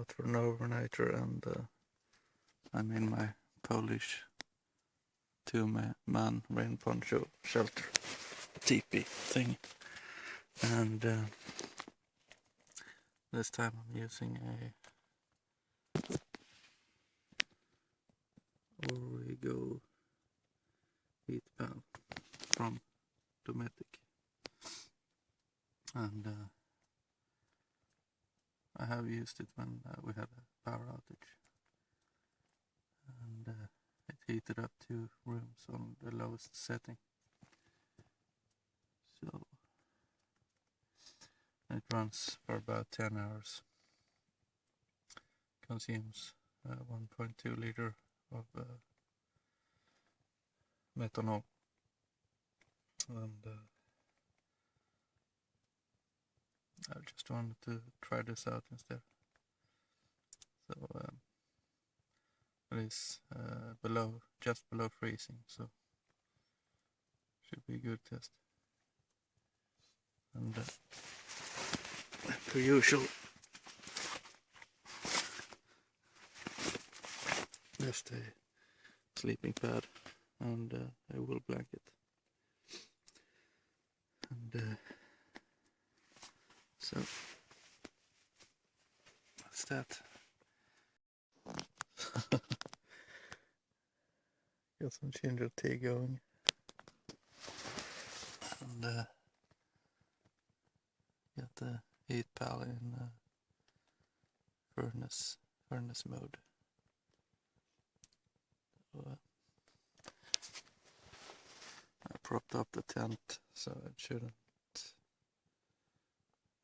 out for an overnighter, and I'm in my Polish two-man rain poncho shelter, teepee thing, and this time I'm using a Origo heat pan from Dometic, and I have used it when we had a power outage, and it heated up 2 rooms on the lowest setting. So it runs for about 10 hours, consumes 1.2 liter of methanol, and I just wanted to try this out instead. So it is just below freezing, so should be a good test. And per usual, just a sleeping pad and a wool blanket, and so that's that. Got some ginger tea going, and got the heat pal in furnace mode. So, I propped up the tent, so it shouldn't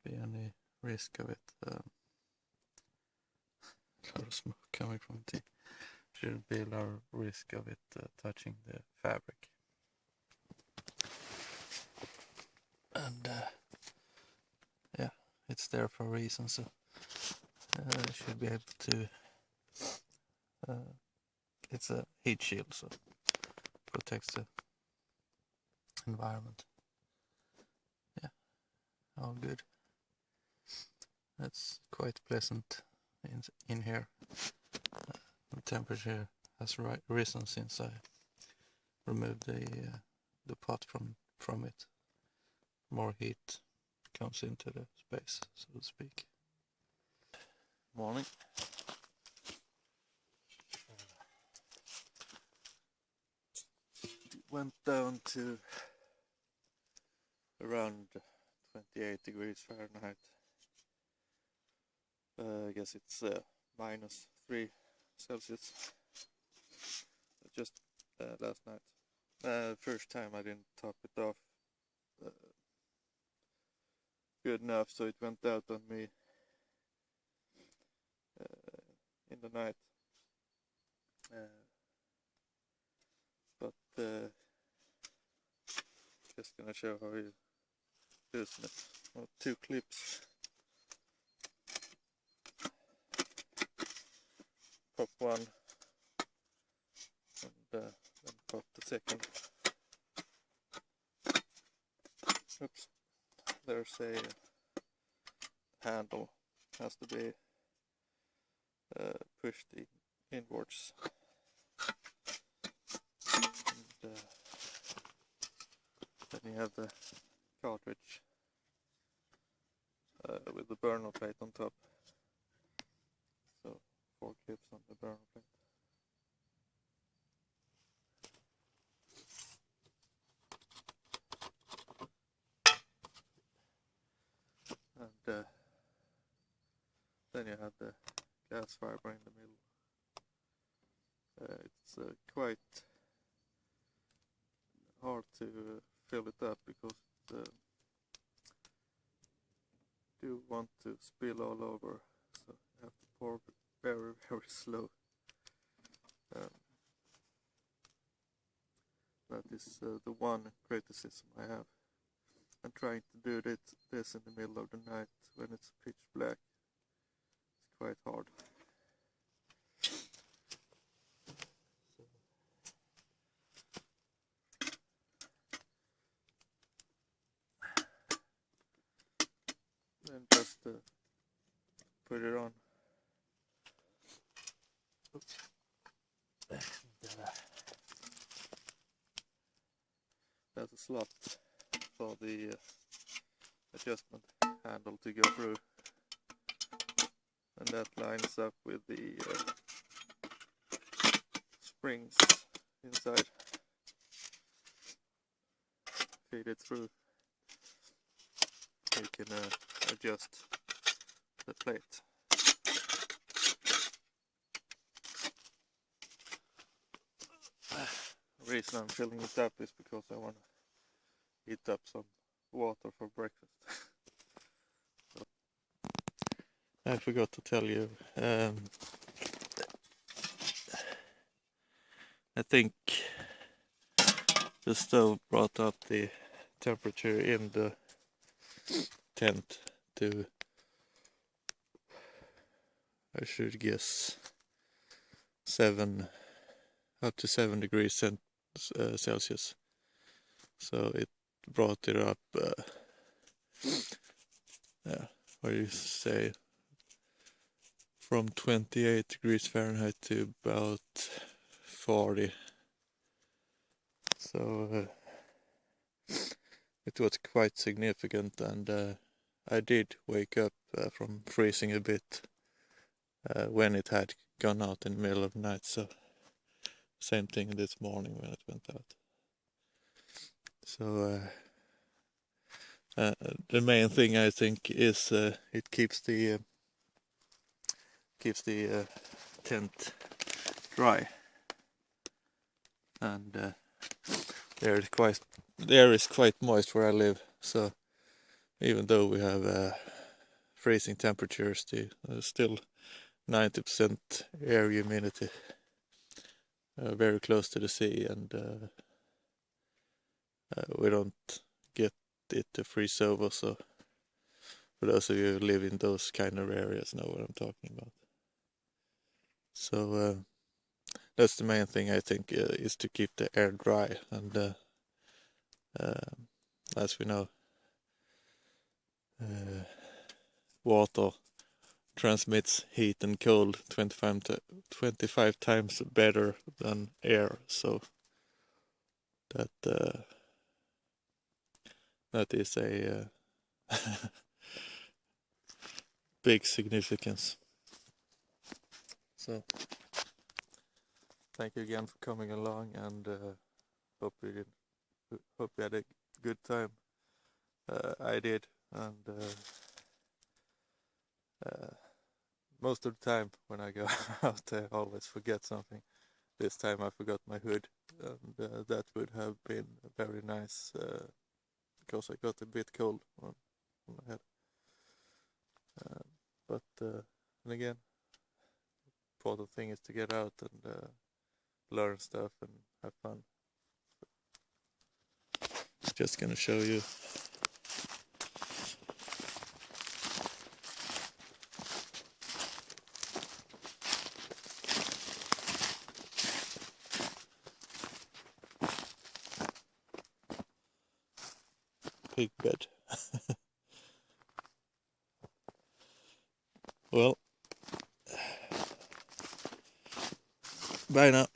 be any risk of it. A lot of smoke coming from the tea. Shouldn't be a lot of risk of it touching the fabric. And yeah, it's there for a reason, so I should be able to. It's a heat shield, so protects the environment. Yeah, all good. That's quite pleasant in here. The temperature has risen since I removed the pot from it. More heat comes into the space, so to speak. Morning. Went down to around 28 degrees Fahrenheit. I guess it's -3 Celsius. Just last night. First time I didn't top it off good enough, so it went out on me in the night. But just gonna show how you loosen it. Well, 2 clips. Pop one, and then pop the second. Oops, there's a handle, has to be pushed inwards. And then you have the cartridge with the burner plate on top. So 4 clips on the burner plate. And then you have the gas fiber in the middle. It's quite hard to fill it up because it do want to spill all over, so you have to pour very, very slow. That is the one criticism I have. I'm trying to do this in the middle of the night when it's pitch black. It's quite hard. Then just put it on. There's a slot for the adjustment handle to go through, and that lines up with the springs inside. Feed it through. You can adjust the plate. The reason I'm filling it up is because I want to heat up some water for breakfast. So, I forgot to tell you, I think the stove brought up the temperature in the tent to, I should guess, up to 7 degrees Celsius. So it brought it up, what do you say, from 28 degrees Fahrenheit to about 40. So it was quite significant, and I did wake up from freezing a bit when it had gone out in the middle of the night. So same thing this morning when it went out. So the main thing I think is it keeps the tent dry, and the air is quite moist where I live. So even though we have freezing temperatures, there's still 90% air humidity, very close to the sea, and we don't get it to freeze over. So for those of you who live in those kind of areas know what I'm talking about. So that's the main thing I think, is to keep the air dry, and as we know, water transmits heat and cold 25 times better than air, so that is a big significance. So thank you again for coming along, and hope you had a good time. I did, and most of the time when I go out I always forget something. This time I forgot my hood, and that would have been very nice, because I got a bit cold on my head. But and again, important thing is to get out and learn stuff and have fun. Just gonna show you. Pig bed. Well, bye now.